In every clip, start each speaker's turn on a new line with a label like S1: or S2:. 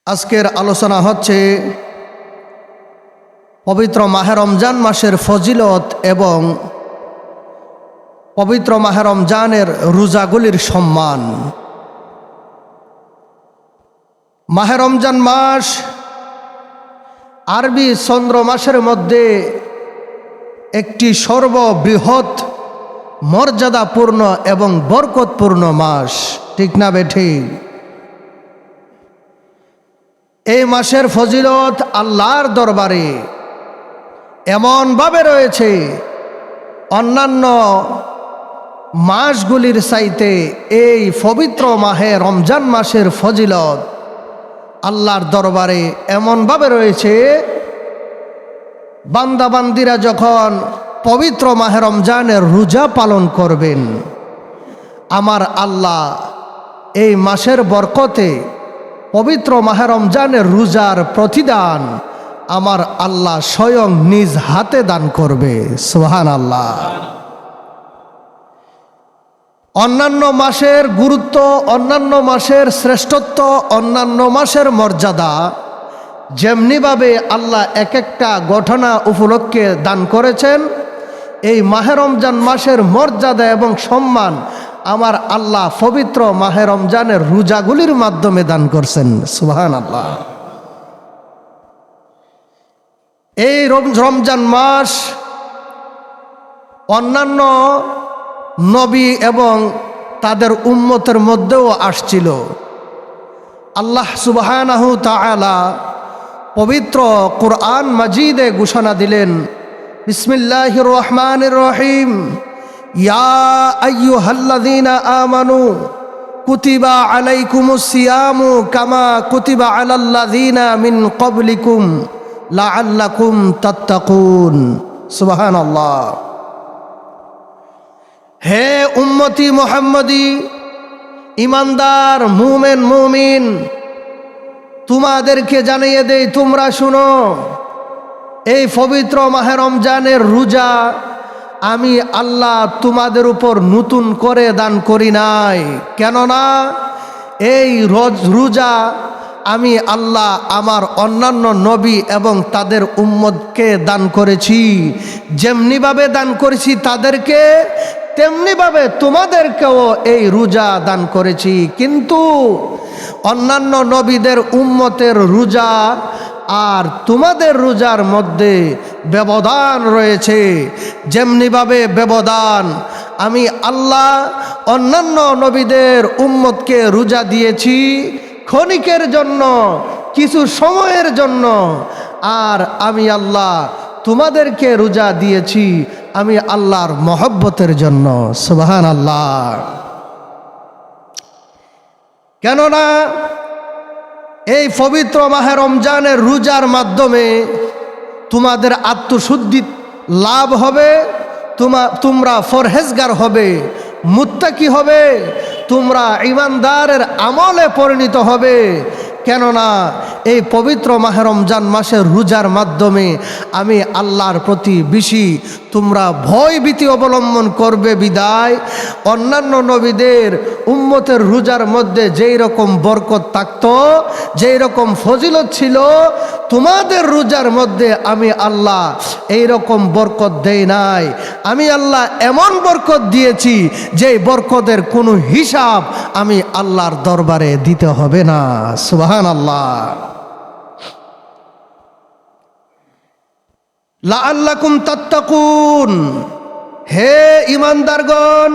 S1: আজকের আলোচনা হচ্ছে পবিত্র মাহে রমজান মাসের ফজিলত এবং পবিত্র মাহে রমজানের রোজাগুলির সম্মান। মাহে রমজান মাস আরবি চন্দ্র মাসের মধ্যে একটি সর্ববৃহৎ মর্যাদাপূর্ণ এবং বরকতপূর্ণ মাস, ঠিক না বেঠিক? এই মাসের ফজিলত আল্লাহর দরবারে এমনভাবে রয়েছে অন্যান্য মাসগুলির চাইতে এই পবিত্র মাহে রমজান মাসের ফজিলত আল্লাহর দরবারে এমনভাবে রয়েছে, বান্দাবান্দিরা যখন পবিত্র মাহে রমজানের রোজা পালন করবেন, আমার আল্লাহ এই মাসের বরকতে পবিত্র মাহে রমজানের রোজার প্রতিদান আমার আল্লাহ স্বয়ং নিজ হাতে দান করবে। সুবহানাল্লাহ। অন্যান্য মাসের গুরুত্ব, অন্যান্য মাসের শ্রেষ্ঠত্ব, অন্যান্য মাসের মর্যাদা যেমনিভাবে আল্লাহ এক একটা ঘটনা উপলক্ষে দান করেছেন, এই মাহে রমজান মাসের মর্যাদা এবং সম্মান আমার আল্লাহ পবিত্র মাহে রমজানের রোজাগুলির মাধ্যমে দান করছেন। সুবহানাল্লাহ। এই রমজান মাস অন্যান্য নবী এবং তাদের উম্মতের মধ্যেও আসছিল। আল্লাহ সুবহানাহু তাআলা পবিত্র কুরআন মাজিদে ঘোষণা দিলেন, বিসমিল্লাহির রহমানির রহিম, ইয়া আইয়ুহাল্লাযীনা আমানু কুতিবা আলাইকুমুস সিয়ামু কামা কুতিবা আলাল্লাযীনা মিন ক্বাবলিকুম লাআল্লাকুম তাত্তাকুন। সুবহানাল্লাহ। হে উম্মতি মুহাম্মদী, ইমানদার মুমিন মুমিন, তোমাদেরকে জানিয়ে দেই, তোমরা শুনো, এই পবিত্র মাহে রমজানের রোজা আমি আল্লাহ তোমাদের উপর নতুন করে দান করি নাই। কেননা এই রোজা আমি আল্লাহ আমার অন্যান্য নবী এবং তাদের উম্মতকে দান করেছি। যেমনিভাবে দান করেছি তাদেরকে, তেমনিভাবে তোমাদেরকেও এই রোজা দান করেছি। কিন্তু অন্যান্য নবীদের উম্মতের রোজা আর তোমাদের রোজার মধ্যে ব্যবধান রয়েছে। যেমনিভাবে ব্যবধান আমি আল্লাহ অন্যান্য নবীদের উম্মতকে রোজা দিয়েছি ক্ষণিকের জন্য, কিছু সময়ের জন্য, আর আমি আল্লাহ তোমাদেরকে রোজা দিয়েছি আমি আল্লাহর মহব্বতের জন্য। সুবহানাল্লাহ। কেননা এই পবিত্র মাহে রমজানের রোজার মাধ্যমে তোমাদের আত্মশুদ্ধি লাভ হবে, তোমরা পরহেজগার হবে, মুত্তাকি হবে, তোমরা ঈমানদারের আমলে পরিণত হবে। কেননা এই পবিত্র মাহে রমজান মাসের রোজার মাধ্যমে আমি আল্লাহর প্রতি বেশি তোমরা ভয় ভীতি অবলম্বন করবে বিদায় অন্যান্য নবীদের উম্মতের রোজার মধ্যে যেই রকম বরকত থাকতো, যেই রকম ফজিলত ছিল, তোমাদের রোজার মধ্যে আমি আল্লাহ এই রকম বরকত দেই নাই। আমি আল্লাহ এমন বরকত দিয়েছি যেই বরকতের কোনো হিসাব আমি আল্লাহর দরবারে দিতে হবে না। সুবহানাল্লাহ। লাআল্লাকুম তাত্তাকুন। হে ঈমানদারগণ,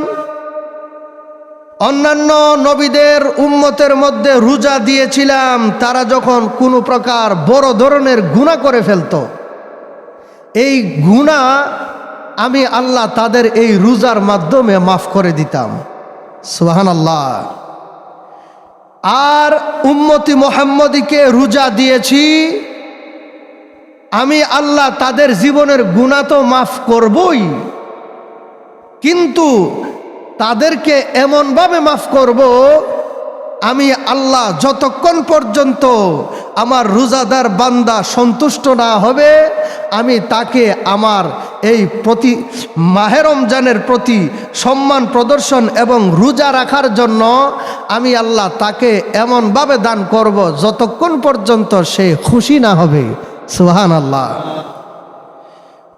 S1: অন্যান্য নবীদের উম্মতের মধ্যে রোজা দিয়েছিলাম, তারা যখন কোনো প্রকার বড় ধরনের গুনাহ করে ফেলত, এই গুনাহ আমি আল্লাহ তাদের এই রোজার মাধ্যমে মাফ করে দিতাম। সুবহানাল্লাহ। আর উম্মতি মুহাম্মদীকে রোজা দিয়েছি আমি আল্লাহ তাদের জীবনের গুনাহ তো মাফ করবই, কিন্তু তাদেরকে এমনভাবে মাফ করব আমি আল্লাহ যতক্ষণ পর্যন্ত আমার রোজাদার বান্দা সন্তুষ্ট না হবে, আমি তাকে আমার এই মাহে রমজানের প্রতি সম্মান প্রদর্শন এবং রোজা রাখার জন্য আমি আল্লাহ তাকে এমনভাবে দান করব যতক্ষণ পর্যন্ত সে খুশি না হবে। সুবহানাল্লাহ।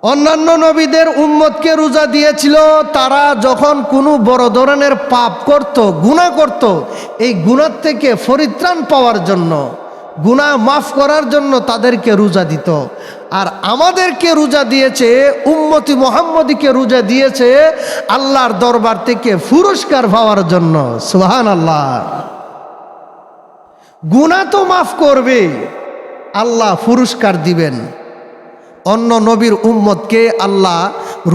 S1: অন্যান্য নবীদের উম্মতকে রোজা দিয়েছিল, তারা যখন কোনো বড় ধরনের পাপ করত, গুনাহ করত, এই গুনাহ থেকে পরিত্রাণ পাওয়ার জন্য, গুনাহ মাফ করার জন্য তাদেরকে রোজা দিত। আর আমাদেরকে রোজা দিয়েছে, উম্মতি মুহাম্মদীকে রোজা দিয়েছে আল্লাহর দরবার থেকে পুরস্কার পাওয়ার জন্য। সুবহানাল্লাহ। গুনাহ তো মাফ করবে, আল্লাহ পুরস্কার দিবেন। অন্য নবীর উম্মতকে আল্লাহ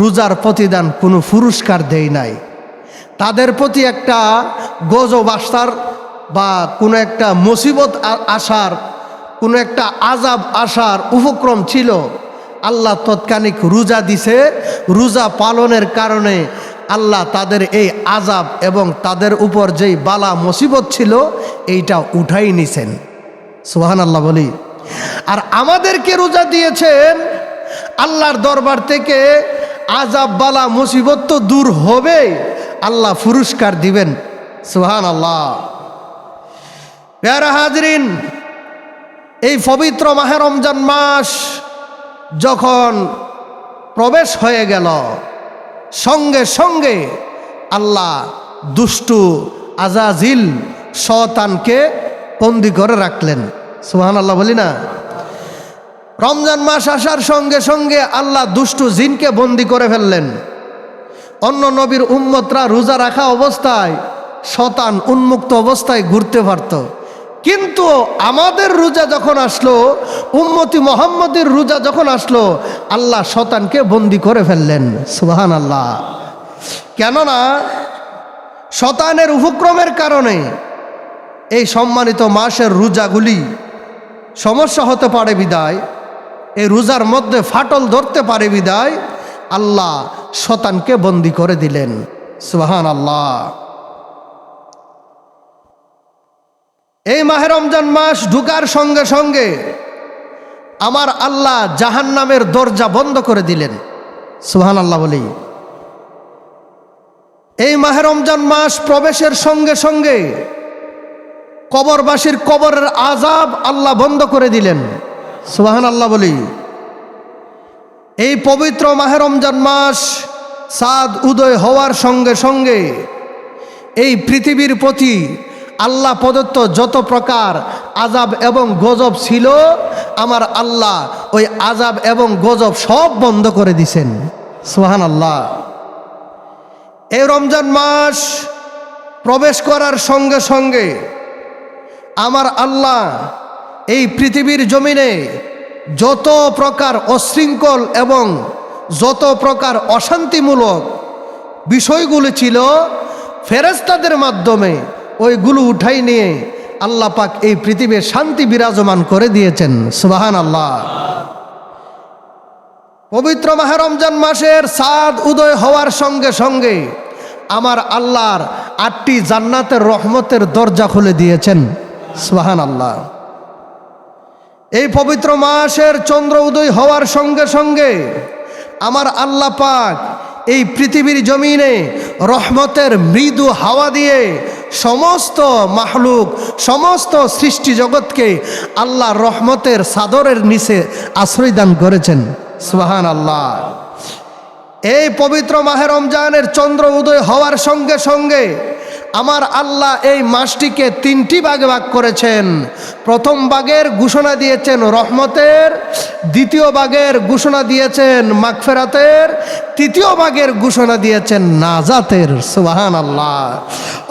S1: রোজার প্রতিদান কোনো পুরস্কার দেয় নাই। তাদের প্রতি একটা গজব আসার বা কোনো একটা মুসিবত আসার, কোনো একটা আযাব আসার উপক্রম ছিল, আল্লাহ তৎক্ষণিক রোজা দিছে। রোজা পালনের কারণে আল্লাহ তাদের এই আযাব এবং তাদের উপর যেই বালা মুসিবত ছিল এইটা উঠাই নিছেন। সুবহানাল্লাহ বলি। আর আমাদেরকে রোজা দিয়েছেন, আল্লাহর দরবার থেকে আযাব বালা মুসিবত তো দূর হবে, আল্লাহ পুরস্কার দিবেন। সুবহানাল্লাহ। প্যারা হাজরিন, এই পবিত্র মাহে রমজান মাস যখন প্রবেশ হয়ে গেল, সঙ্গে সঙ্গে আল্লাহ দুষ্টু আজাজিল শয়তানকে বন্দী করে রাখলেন। সুবহানাল্লাহ বলি না। রমজান মাস আসার সঙ্গে সঙ্গে আল্লাহ দুষ্টু জিনকে বন্দী করে ফেললেন। অন্য নবীর উম্মতরা রোজা রাখা অবস্থায় শয়তান উন্মুক্ত অবস্থায় ঘুরতে পারত, কিন্তু আমাদের রোজা যখন আসলো, উম্মতি মুহাম্মদের রোজা যখন আসলো, আল্লাহ শয়তানকে বন্দী করে ফেললেন। সুবহানাল্লাহ। কেননা শয়তানের উপক্রমের কারণে এই সম্মানিত মাসের রোজাগুলি সমস্যা হতে পারে বিদায়, এই রোজার মধ্যে ফাটল ধরতে পারে বিদায় আল্লাহ শয়তানকে বন্দী করে দিলেন। সুবহানাল্লাহ। এই মাহে রমজান মাস ঢুকার সঙ্গে সঙ্গে আমার আল্লাহ জাহান্নামের দরজা বন্ধ করে দিলেন। সুবহানাল্লাহ বলি। এই মাহে রমজান মাস প্রবেশের সঙ্গে সঙ্গে কবরবাসীর কবরের আযাব আল্লাহ বন্ধ করে দিলেন। সুবহানাল্লাহ বলি। এই পবিত্র মাহে রমজান মাস চাঁদ উদয় হওয়ার সঙ্গে সঙ্গে এই পৃথিবীর প্রতি আল্লাহ প্রদত্ত যত প্রকার আযাব এবং গজব ছিল, আমার আল্লাহ ওই আযাব এবং গজব সব বন্ধ করে দিছেন। সুবহানাল্লাহ। এই রমজান মাস প্রবেশ করার সঙ্গে সঙ্গে আমার আল্লাহ এই পৃথিবীর জমিনে যত প্রকার অশৃঙ্খল এবং যত প্রকার অশান্তিমূলক বিষয়গুলো ছিল, ফেরেশতাদের মাধ্যমে ওইগুলো উঠাই নিয়ে আল্লাহ পাক এই পৃথিবীর শান্তি বিরাজমান করে দিয়েছেন। সুবহানাল্লাহ। পবিত্র মাহে রমজান মাসের চাঁদ উদয় হওয়ার সঙ্গে সঙ্গে আমার আল্লাহর 8টি জান্নাতের রহমতের দরজা খুলে দিয়েছেন। সুবহানাল্লাহ। এই পবিত্র মাসের চন্দ্র উদয় হওয়ার সঙ্গে সঙ্গে আমার আল্লাহ পাক এই পৃথিবীর জমিনে রহমতের মৃদু হাওয়া দিয়ে সমস্ত মাখলুক, সমস্ত সৃষ্টি জগৎকে আল্লাহ রহমতের চাদরের নিচে আশ্রয় দান করেছেন। সুবহানাল্লাহ। এই পবিত্র মাহে রমজানের চন্দ্র উদয় হওয়ার সঙ্গে সঙ্গে আমার আল্লাহ এই মাসটিকে 3টি ভাগে ভাগ করেছেন। প্রথম ভাগের ঘোষণা দিয়েছেন রহমতের, দ্বিতীয় ভাগের ঘোষণা দিয়েছেন মাগফিরাতের, তৃতীয় ভাগের ঘোষণা দিয়েছেন নাজাতের। সুবহানাল্লাহ।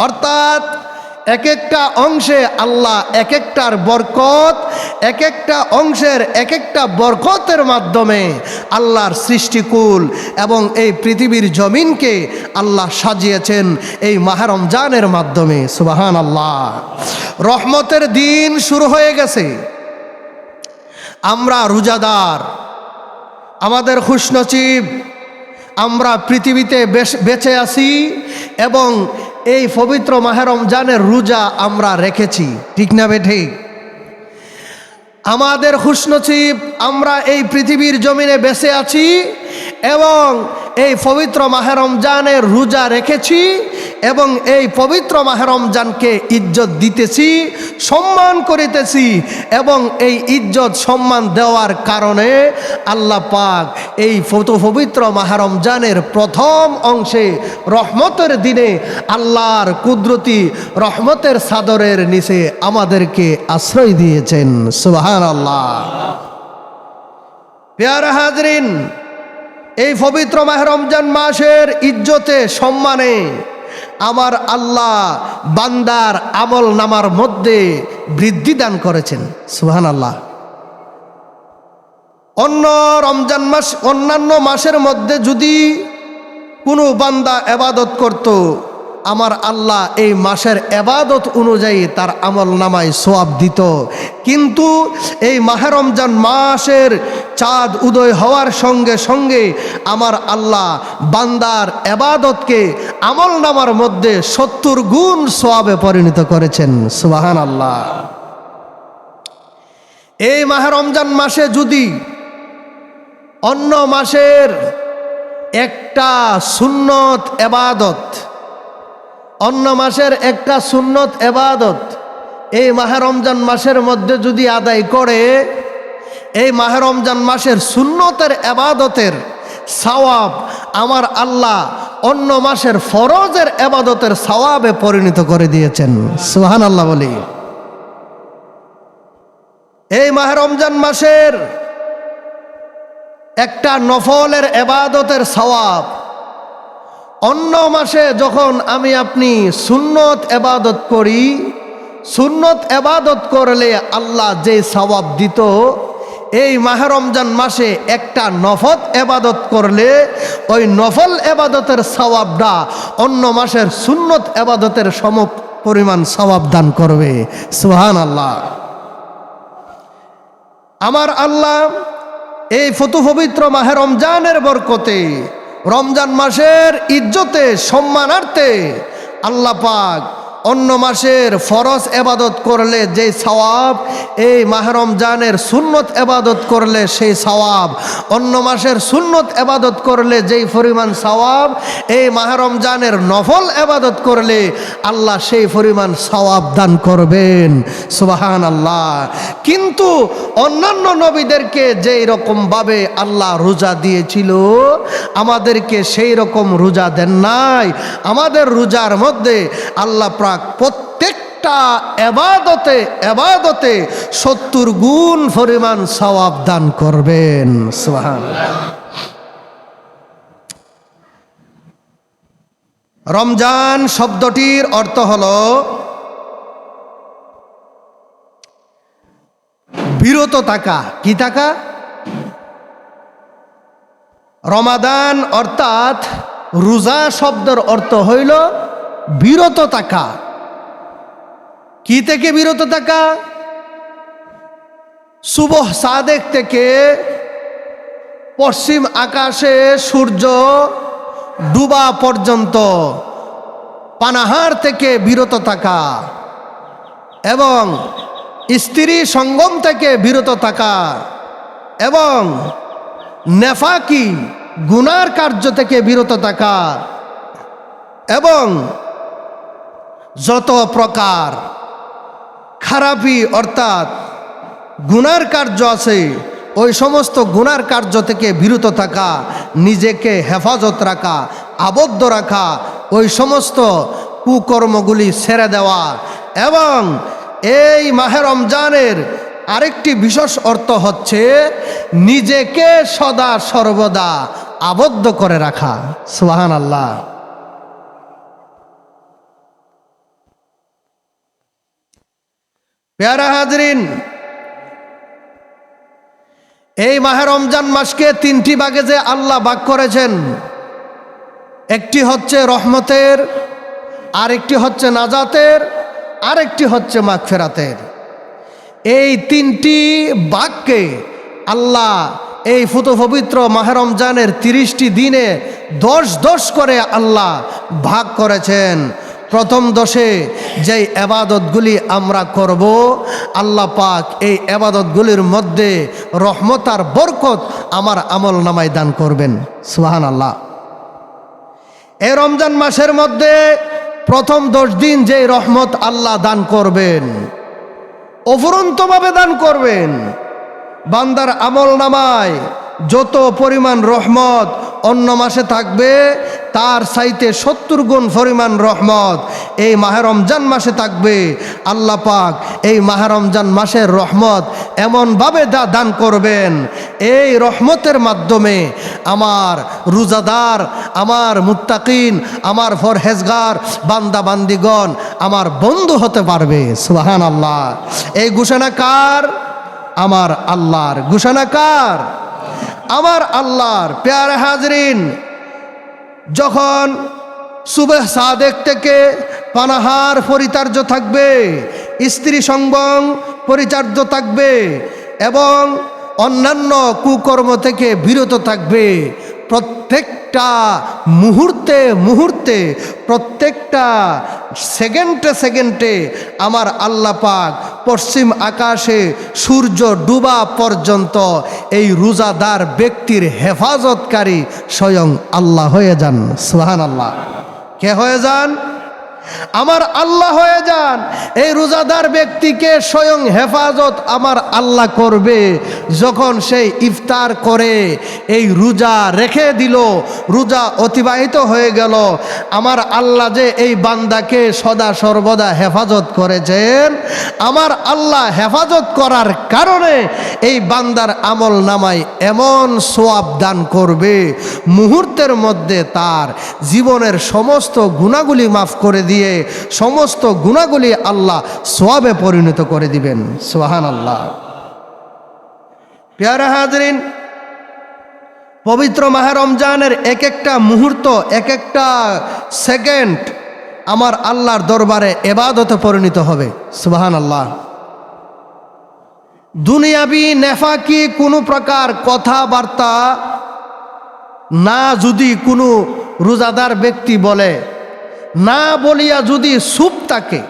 S1: অর্থাৎ এক একটা অংশে আল্লাহ এক একটার বরকত, এক একটা অংশের এক একটা বরকতের মাধ্যমে আল্লাহর সৃষ্টিকুল এবং এই পৃথিবীর জমিনকে আল্লাহ সাজিয়েছেন এই মাহে রমজানের মাধ্যমে। সুবহানাল্লাহ। রহমতের দিন শুরু হয়ে গেছে। আমরা রোজাদার, আমাদের খুশনসিব, আমরা পৃথিবীতে বেঁচে আছি এবং এই পবিত্র মাহে রমজানের রোজা আমরা রেখেছি, ঠিক না বেঠিক? আমাদের খুশনসিব আমরা এই পৃথিবীর জমিনে বেঁচে আছি এবং এই পবিত্র মাহে রমজানের রোজা রেখেছি এবং এই পবিত্র মাহে রমজানকে ইজ্জত দিতেছি, সম্মান করিতেছি এবং এই ইজ্জত সম্মান দেওয়ার কারণে আল্লাহ পাক এই পবিত্র মাহে রমজানের প্রথম অংশে রহমতের দিনে আল্লাহর কুদরতি রহমতের চাদরের নিচে আমাদেরকে আশ্রয় দিয়েছেন। সুবহানাল্লাহ। প্যারা হাজরিন, এই পবিত্র মাহে রমজান মাসের ইজ্জতে সম্মানে আমার আল্লাহ বান্দার আমল নামার মধ্যে বৃদ্ধি দান করেছেন। সুবহানাল্লাহ। অন্যান্য মাসের মধ্যে যদি কোনো বান্দা এবাদত করত, আমার আল্লাহ এই মাসের এবাদত অনুযায়ী তার আমল নামায় সওয়াব দিত, কিন্তু এই মাহে রমজান মাসের চাঁদ উদয় হওয়ার সঙ্গে সঙ্গে আমার আল্লাহ বান্দার এবাদতকে আমল নামার মধ্যে 70 গুণ সওয়াবে পরিণত করেছেন। সুবহানাল্লাহ। এই মাহে রমজান মাসে যদি অন্য মাসের একটা সুন্নত এবাদত, অন্য মাসের একটা সুন্নত এবাদত এই মাহে রমজান মাসের মধ্যে যদি আদায় করে, এই মাহে রমজান মাসের সুন্নতের এবাদতের সওয়াব আমার আল্লাহ অন্য মাসের ফরজের এবাদতের সওয়াবে পরিণত করে দিয়েছেন। সুবহানাল্লাহ বলি। এই মাহে রমজান মাসের একটা নফলের এবাদতের সওয়াব অন্য মাসে যখন আমি আপনি সুন্নত এবাদত করি, সুন্নত এবাদত করলে আল্লাহ যে সওয়াব দিত, এই মাহে রমজান মাসে একটা নফল এবাদত করলে ওই নফল এবাদতের সওয়াবটা অন্য মাসের সুন্নত এবাদতের সম পরিমাণ সওয়াব দান করবে। সুবহানাল্লাহ। আমার আল্লাহ এই পবিত্র মাহে রমজানের বরকতে, রমজান মাসের ইজ্জতে সম্মানার্থে আল্লাহ পাক অন্য মাসের ফরজ এবাদত করলে যে সওয়াব, এই মাহে রমজানের সুন্নত এবাদত করলে সেই সওয়াব, অন্য মাসের সুন্নত এবাদত করলে যেই পরিমাণ সওয়াব, এই মাহে রমজানের নফল এবাদত করলে আল্লাহ সেই পরিমাণ সওয়াব দান করবেন। সুবহানাল্লাহ। কিন্তু অন্যান্য নবীদেরকে যেই রকমভাবে আল্লাহ রোজা দিয়েছিল, আমাদেরকে সেই রকম রোজা দেন নাই। আমাদের রোজার মধ্যে আল্লাহ প্রত্যেকটা এবাদতে 70 গুণ পরিমাণ সওয়াব দান করবেন। সুবহানাল্লাহ। রমজান শব্দটির অর্থ হলো বিরত থাকা। কি থাকা? রমাদান অর্থাৎ রোজা শব্দের অর্থ হইল বিরত থাকা। কি থেকে বিরত থাকা? সুবহ সাদেক থেকে পশ্চিম আকাশে সূর্য ডুবা পর্যন্ত পানাহার থেকে বিরত থাকা এবং স্ত্রী সঙ্গম থেকে বিরত থাকা এবং নেফাকি গুনার কার্য থেকে বিরত থাকা এবং যত প্রকার খারাপি অর্থাৎ গুনার কার্য আছে ওই সমস্ত গুনার কার্য থেকে বিরত থাকা, নিজেকে হেফাজত রাখা, আবদ্ধ রাখা, ওই সমস্ত কুকর্মগুলি ছেড়ে দেওয়া। এবং এই মাহে রমজানের আরেকটি বিশেষ অর্থ হচ্ছে নিজেকে সদা সর্বদা আবদ্ধ করে রাখা। সুবহানাল্লাহ। প্যারা হাজরিন, এই মাহে রমজান মাসকে 3টি ভাগে যে আল্লাহ ভাগ করেছেন, একটি হচ্ছে রহমতের, আরেকটি হচ্ছে নাজাতের, আরেকটি হচ্ছে মাগফিরাতের। এই 3টি ভাগকে আল্লাহ এই পবিত্র মাহে রমজানের 30টি দিনে 10 করে আল্লাহ ভাগ করেছেন। প্রথম 10-এ যেই এবাদতগুলি আমরা করব, আল্লাহ পাক এই এবাদতগুলির মধ্যে রহমত আর বরকত আমার আমল নামায় দান করবেন। সুবহানাল্লাহ। এই রমজান মাসের মধ্যে প্রথম 10 দিন যে রহমত আল্লাহ দান করবেন, অফুরন্তভাবে দান করবেন। বান্দার আমল নামায় যত পরিমাণ রহমত অন্য মাসে থাকবে, তার চাইতে 70 গুণ পরিমাণ রহমত এই মাহে রমজান মাসে থাকবে। আল্লাহ পাক এই মাহে রমজান মাসের রহমত এমনভাবে দান করবেন, এই রহমতের মাধ্যমে আমার রোজাদার, আমার মুত্তাকিন, আমার পরহেজগার বান্দা বান্দিগণ আমার বন্ধু হতে পারবে। সুবহানাল্লাহ। এই ঘোষণা কার? আমার আল্লাহর। ঘোষণা কার? আমার আল্লাহর। প্যারে হাজরিন, যখন সুবহ সাদেক থেকে পানাহার পরিচার্য থাকবে, স্ত্রী সঙ্গম পরিচার্য থাকবে এবং অন্যান্য কুকর্ম থেকে বিরত থাকবে, প্রত্যেকটা মুহূর্তে মুহূর্তে, প্রত্যেকটা সেকেন্ডে সেকেন্ডে আমার আল্লাহ পাক পশ্চিম আকাশে সূর্য ডুবা পর্যন্ত এই রোজাদার ব্যক্তির হেফাজতকারী স্বয়ং আল্লাহ হয়ে যান। সুবহানাল্লাহ। কে হয়ে যান? আমার আল্লাহ হয়ে যান। এই রোজাদার ব্যক্তিকে স্বয়ং হেফাজত আমার আল্লাহ করবে। যখন সেই ইফতার করে এই রোজা রেখে দিল, রোজা অতিবাহিত হয়ে গেল, আমার আল্লাহ যে এই বান্দাকে সদা সর্বদা হেফাজত করেছেন, আমার আল্লাহ হেফাজত করার কারণে এই বান্দার আমল নামায় এমন সওয়াব দান করবে, মুহূর্তের মধ্যে তার জীবনের সমস্ত গুনাহগুলি মাফ করে দিয়ে সমস্ত গুনাহগুলি আল্লাহ সওয়াবে পরিণত করে দিবেন। সুবহানাল্লাহ। প্যারা হাজরিন, পবিত্র মাহে রমজানের এক একটা মুহূর্ত, এক একটা সেকেন্ড আমার আল্লাহর দরবারে ইবাদতে পরিণত হবে। সুবহানাল্লাহ। দুনিয়াবি নেফাকি কোনো প্রকার কথাবার্তা না যদি কোনো রোজাদার ব্যক্তি বলে, না বলিয়া যদি চুপ থাকে,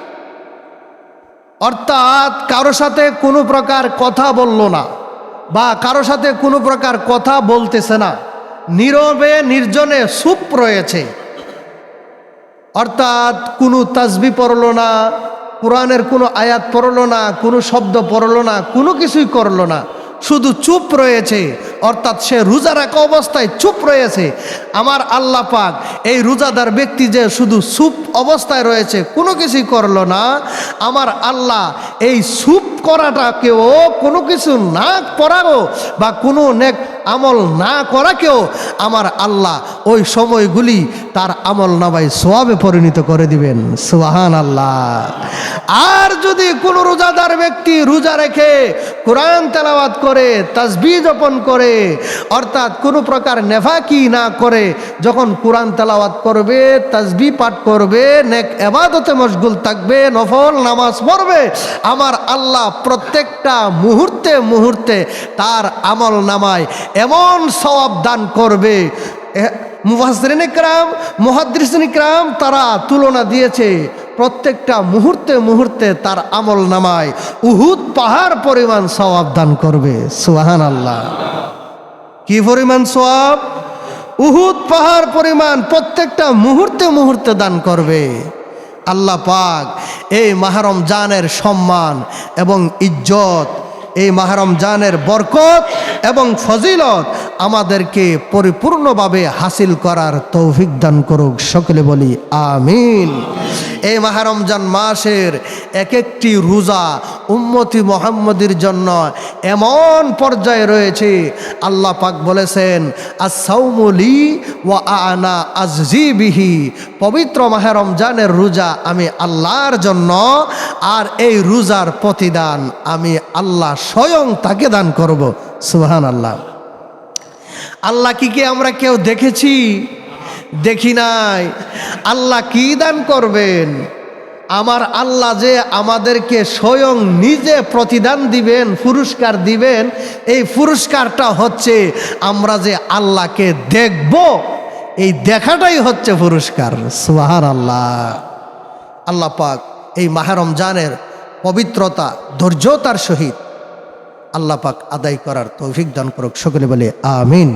S1: অর্থাৎ কারো সাথে কোনো প্রকার কথা বলল না বা কারো সাথে কোনো প্রকার কথা বলতেছে না, নীরবে নির্জনে চুপ রয়েছে, অর্থাৎ কোনো তাসবিহ পড়ল না, কোরআনের কোনো আয়াত পড়ল না, কোনো শব্দ পড়ল না, কোনো কিছুই করল না, শুধু চুপ রয়েছে, অর্থাৎ সে রোজা রাখা অবস্থায় চুপ রয়েছে। আমার আল্লাহ পাক এই রোজাদার ব্যক্তি যে শুধু চুপ অবস্থায় রয়েছে, কোনো কিছুই করল না, আমার আল্লাহ এই চুপ করাটাকেও, কোনো কিছু না পড়ারও বা কোনো নেক আমল না করাকেও আমার আল্লাহ ওই সময়গুলি তার আমল নামায় সওয়াবে পরিণত করে দিবেন। সুবহানাল্লাহ। আর যদি কোনো রোজাদার ব্যক্তি রোজা রেখে কোরআন তেলাওয়াত করে, তাসবিহ জপন করে, অর্থাৎ কোনো প্রকার নেফাকি না করে যখন কোরআন তেলাওয়াত করবে, তাসবিহ পাঠ করবে, নেক ইবাদতে মশগুল থাকবে, নফল নামাজ পড়বে, আমার আল্লাহ প্রত্যেকটা মুহূর্তে মুহূর্তে তার আমল নামায় এমন সওয়াব দান করবে। মুফাসসিরিন ইকরাম, মুহাদ্দিসিন ইকরাম তারা তুলনা দিয়েছে, প্রত্যেকটা মুহূর্তে মুহূর্তে তার আমল নামায় উহুদ পাহাড় পরিমাণ সওয়াব দান করবে। সুবহানাল্লাহ। কি পরিমাণ সওয়াব? উহুদ পাহাড় পরিমাণ প্রত্যেকটা মুহূর্তে মুহূর্তে দান করবে। আল্লাহ পাক এই মাহে রমজানের সম্মান এবং ইজ্জত, এই মাহে রমজানের বরকত এবং ফজিলত আমাদেরকে পরিপূর্ণভাবে হাসিল করার তৌফিক দান করুক। সকলে বলি আমিন। এই মাহে রমজান মাসের এক একটি রোজা উম্মতি মুহাম্মদের জন্য এমন পর্যায়ে রয়েছে, আল্লাহ পাক বলেছেন আস-সাওমু লি ওয়া আনা আজজি বিহি। পবিত্র মাহে রমজানের রোজা আমি আল্লাহর জন্য, আর এই রোজার প্রতিদান আমি আল্লাহ স্বয়ং তাকে দান করব। সুবহানাল্লাহ। আল্লাহ কি আমরা কেউ দেখেছি? দেখি নাই। আল্লাহ কি দান করবেন? আমার আল্লাহ যে আমাদেরকে স্বয়ং নিজে প্রতিদান দিবেন, পুরস্কার দিবেন, এই পুরস্কারটা হচ্ছে আমরা যে আল্লাহকে দেখব, এই দেখাটাই হচ্ছে পুরস্কার। সুবহানাল্লাহ। আল্লাহ পাক এই মাহে রমজানের পবিত্রতা ধৈর্যতার সহিত আল্লাহ পাক আদায় করার তৌফিক দান করুক। সকলে বলে আমিন।